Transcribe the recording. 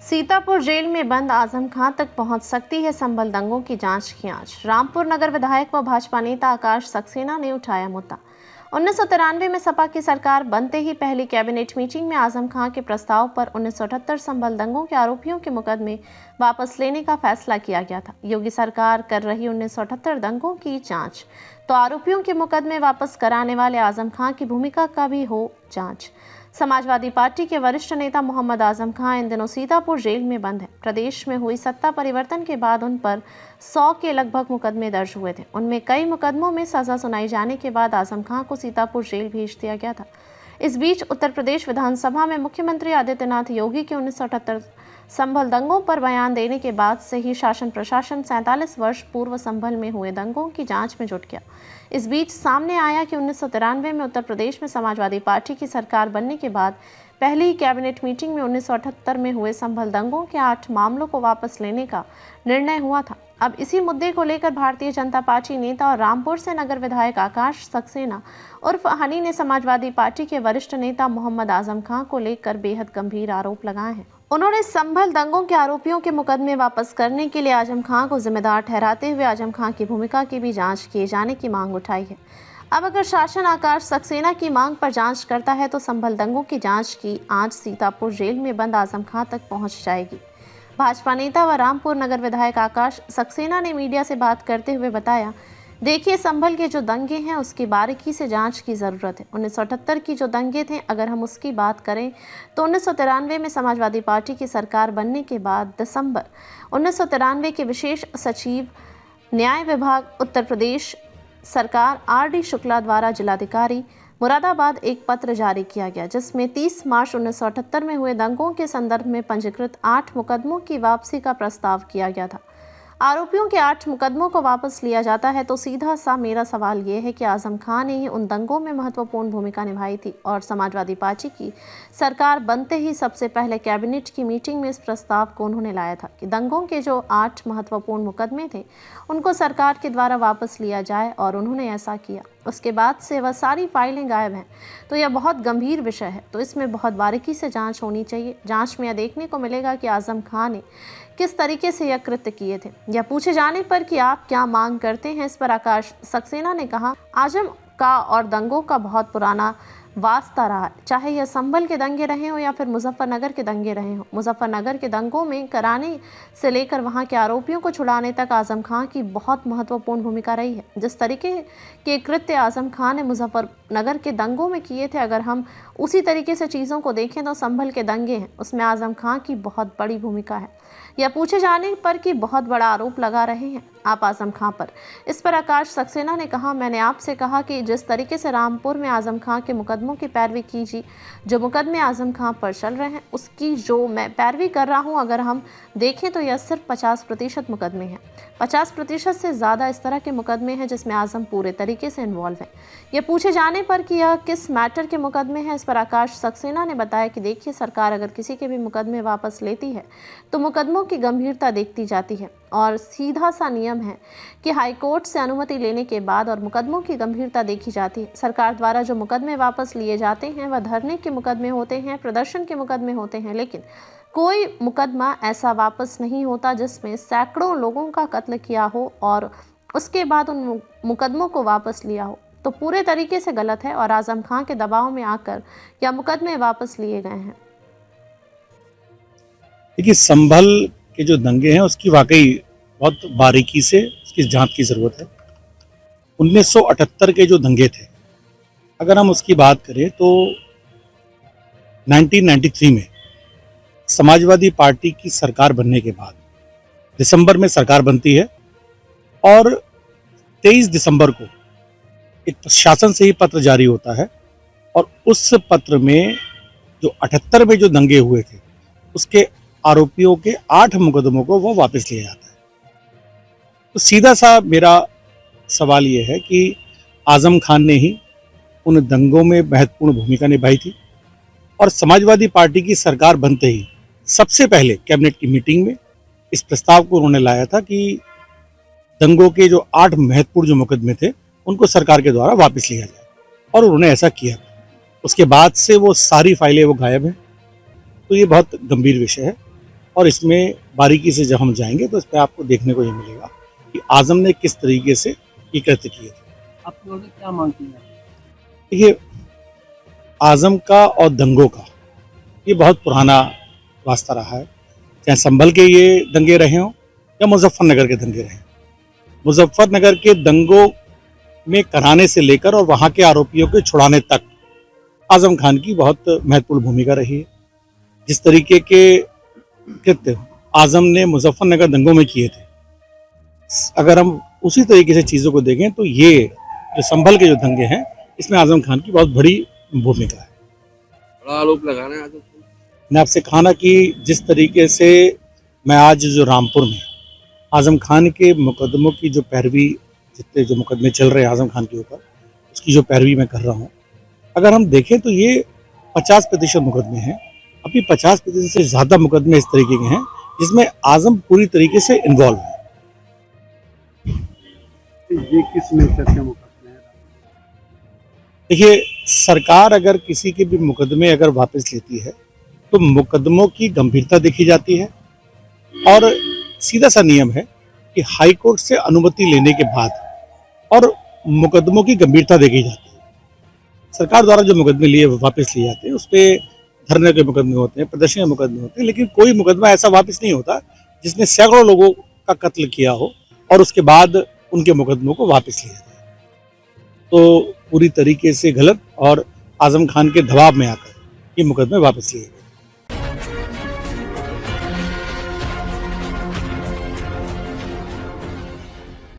Sitapur jail में बंद आजम खां तक पहुंच सकती है संभल दंगों की जांच की आंच। रामपुर नगर विधायक व भाजपा नेता आकाश सक्सेना ने उठाया मुद्दा। 1993 में सपा की सरकार बनते ही पहली कैबिनेट मीटिंग में आजम खां के प्रस्ताव पर 1978 संभल दंगों के आरोपियों के मुकदमे वापस लेने का फैसला किया गया था। योगी सरकार कर रही 1978 दंगों की जांच, तो आरोपियों के मुकदमे वापस कराने वाले आजम खां की भूमिका का भी हो जांच। समाजवादी पार्टी के वरिष्ठ नेता मोहम्मद आजम खां इन दिनों सीतापुर जेल में बंद है। प्रदेश में हुई सत्ता परिवर्तन के बाद उन पर 100 के लगभग मुकदमे दर्ज हुए थे। उनमें कई मुकदमों में सजा सुनाई जाने के बाद आजम खां को सीतापुर जेल भेज दिया गया था। इस बीच उत्तर प्रदेश विधानसभा में मुख्यमंत्री आदित्यनाथ योगी के 1978 संभल दंगों पर बयान देने के बाद से ही शासन प्रशासन 47 वर्ष पूर्व संभल में हुए दंगों की जांच में जुट गया। इस बीच सामने आया कि 1993 में उत्तर प्रदेश में समाजवादी पार्टी की सरकार बनने के बाद पहली ही कैबिनेट मीटिंग में 1978 में हुए संभल दंगों के 8 मामलों को वापस लेने का निर्णय हुआ था। अब इसी मुद्दे को लेकर भारतीय जनता पार्टी नेता और रामपुर से नगर विधायक आकाश सक्सेना उर्फ हनी ने समाजवादी पार्टी के वरिष्ठ नेता मोहम्मद आजम खां को लेकर बेहद गंभीर आरोप लगाए हैं। उन्होंने संभल दंगों के आरोपियों के मुकदमे वापस करने के लिए आजम खां को जिम्मेदार ठहराते हुए आजम खां की भूमिका की भी जांच किए जाने की मांग उठाई है। अब अगर शासन आकाश सक्सेना की मांग पर जांच करता है तो संभल दंगों की जांच की आंच सीतापुर जेल में बंद आजम खां तक पहुंच जाएगी। भाजपा नेता व रामपुर नगर विधायक आकाश सक्सेना ने मीडिया से बात करते हुए बताया, देखिए, संभल के जो दंगे हैं उसकी बारीकी से जांच की ज़रूरत है। 1978 की जो दंगे थे, अगर हम उसकी बात करें तो 1993 में समाजवादी पार्टी की सरकार बनने के बाद दिसंबर 1993 के विशेष सचिव न्याय विभाग उत्तर प्रदेश सरकार RD शुक्ला द्वारा जिलाधिकारी मुरादाबाद एक पत्र जारी किया गया, जिसमें 30 मार्च 1978 में हुए दंगों के संदर्भ में पंजीकृत 8 मुकदमों की वापसी का प्रस्ताव किया गया था। आरोपियों के 8 मुकदमों को वापस लिया जाता है तो सीधा सा मेरा सवाल ये है कि आजम खां ने ही उन दंगों में महत्वपूर्ण भूमिका निभाई थी और समाजवादी पार्टी की सरकार बनते ही सबसे पहले कैबिनेट की मीटिंग में इस प्रस्ताव को उन्होंने लाया था कि दंगों के जो 8 महत्वपूर्ण मुकदमे थे उनको सरकार के द्वारा वापस लिया जाए, और उन्होंने ऐसा किया। उसके बाद से वह सारी फाइलें गायब हैं। तो यह बहुत गंभीर विषय है, तो इसमें बहुत बारीकी से जांच होनी चाहिए। जांच में यह देखने को मिलेगा कि आजम खां ने किस तरीके से यह कृत्य किए थे। यह पूछे जाने पर कि आप क्या मांग करते हैं, इस पर आकाश सक्सेना ने कहा, आजम का और दंगों का बहुत पुराना वास्ता रहा है, चाहे यह संभल के दंगे रहे हो या फिर मुजफ्फरनगर के दंगे रहे हो। मुजफ्फरनगर के दंगों में कराने से लेकर वहां के आरोपियों को छुड़ाने तक आजम खां की बहुत महत्वपूर्ण भूमिका रही है। जिस तरीके के कृत्य आजम खां ने मुजफ्फरनगर के दंगों में किए थे, अगर हम उसी तरीके से चीज़ों को देखें तो संभल के दंगे हैं, उसमें आजम खां की बहुत बड़ी भूमिका है। यह पूछे जाने पर कि बहुत बड़ा आरोप लगा रहे हैं आप आजम खां पर। इस पर आकाश सक्सेना ने कहा, मैंने आपसे कहा कि जिस तरीके से रामपुर में आजम खां के मुकदमों की पैरवी कीजिए, जो मुकदमे आजम खां पर चल रहे हैं उसकी जो मैं पैरवी कर रहा हूं, अगर हम देखें तो यह सिर्फ 50% मुकदमे हैं। 50% से ज़्यादा इस तरह के मुकदमे हैं जिसमें आजम पूरे तरीके से इन्वॉल्व है। यह पूछे जाने पर कि यह किस मैटर के मुकदमे हैं, इस पर आकाश सक्सेना ने बताया कि देखिए, सरकार अगर किसी के भी मुकदमे वापस लेती है तो मुकदमों की गंभीरता देखती जाती है और सीधा सा नियम है कि हाईकोर्ट से अनुमति लेने के बाद और मुकदमों की गंभीरता देखी जाती है। सरकार द्वारा जो मुकदमे वापस लिए जाते हैं वह धरने के मुकदमे होते हैं, प्रदर्शन के मुकदमे होते हैं, लेकिन कोई मुकदमा ऐसा वापस नहीं होता जिसमें सैकड़ों लोगों का कत्ल किया हो और उसके बाद उन मुकदमों को वापस लिया हो। तो पूरे तरीके से गलत है और आजम खां के दबाव में आकर यह मुकदमे वापस लिए गए हैं। देखिए, संभल के जो दंगे हैं उसकी वाकई बहुत बारीकी से उसकी जांच की जरूरत है। 1978 के जो दंगे थे, अगर हम उसकी बात करें तो 1993 में समाजवादी पार्टी की सरकार बनने के बाद दिसंबर में सरकार बनती है और 23 दिसंबर को एक शासन से ही पत्र जारी होता है और उस पत्र में जो 78 में जो दंगे हुए थे उसके आरोपियों के 8 मुकदमों को वो वापस लिया जाता है। तो सीधा सा मेरा सवाल ये है कि आजम खान ने ही उन दंगों में महत्वपूर्ण भूमिका निभाई थी और समाजवादी पार्टी की सरकार बनते ही सबसे पहले कैबिनेट की मीटिंग में इस प्रस्ताव को उन्होंने लाया था कि दंगों के जो 8 महत्वपूर्ण जो मुकदमे थे उनको सरकार के द्वारा वापस लिया जाए, और उन्होंने ऐसा किया। उसके बाद से वो सारी फाइलें वो गायब हैं। तो ये बहुत गंभीर विषय है और इसमें बारीकी से जब हम जाएंगे तो इस पर आपको देखने को ये मिलेगा कि आजम ने किस तरीके से ये कृत्य किए थे। आपकी ओर से क्या मांगती हैं? देखिए, आजम का और दंगों का ये बहुत पुराना वास्ता रहा है, चाहे संभल के ये दंगे रहे हों या मुजफ्फरनगर के दंगे रहे। मुजफ्फरनगर के दंगों में कराने से लेकर और वहाँ के आरोपियों के छुड़ाने तक आजम खान की बहुत महत्वपूर्ण भूमिका रही है। जिस तरीके के कृत्य आजम ने मुजफ्फरनगर दंगों में किए थे, अगर हम उसी तरीके से चीज़ों को देखें तो ये जो संभल के जो दंगे हैं इसमें आजम खान की बहुत बड़ी भूमिका है। बड़ा आरोप लगा रहे हैं आजम खान। मैंने आपसे कहा ना कि जिस तरीके से मैं आज जो रामपुर में आजम खान के मुकदमों की जो पैरवी, जितने जो मुकदमे चल रहे हैं आजम खान के ऊपर, उसकी जो पैरवी मैं कर रहा हूँ, अगर हम देखें तो ये 50% मुकदमे हैं। अभी 50% से ज़्यादा मुकदमे इस तरीके के हैं जिसमें आजम पूरी तरीके से इन्वॉल्व है। ये किस नेचर के मुकदमे हैं? देखिए, सरकार अगर किसी के भी मुकदमे अगर वापस लेती है तो मुकदमों की गंभीरता देखी जाती है और सीधा सा नियम है कि हाई कोर्ट से अनुमति लेने के बाद और मुकदमों की गंभीरता देखी जाती है। सरकार द्वारा जो मुकदमे लिए वापस लिए जाते हैं उस पर धरने के मुकदमे होते हैं, प्रदर्शन के मुकदमे होते हैं, लेकिन कोई मुकदमा ऐसा वापस नहीं होता जिसने सैकड़ों लोगों का कत्ल किया हो और उसके बाद उनके मुकदमों को वापस लिया जाए। तो पूरी तरीके से गलत और आजम खान के दबाव में आकर ये मुकदमे वापस लिए गए।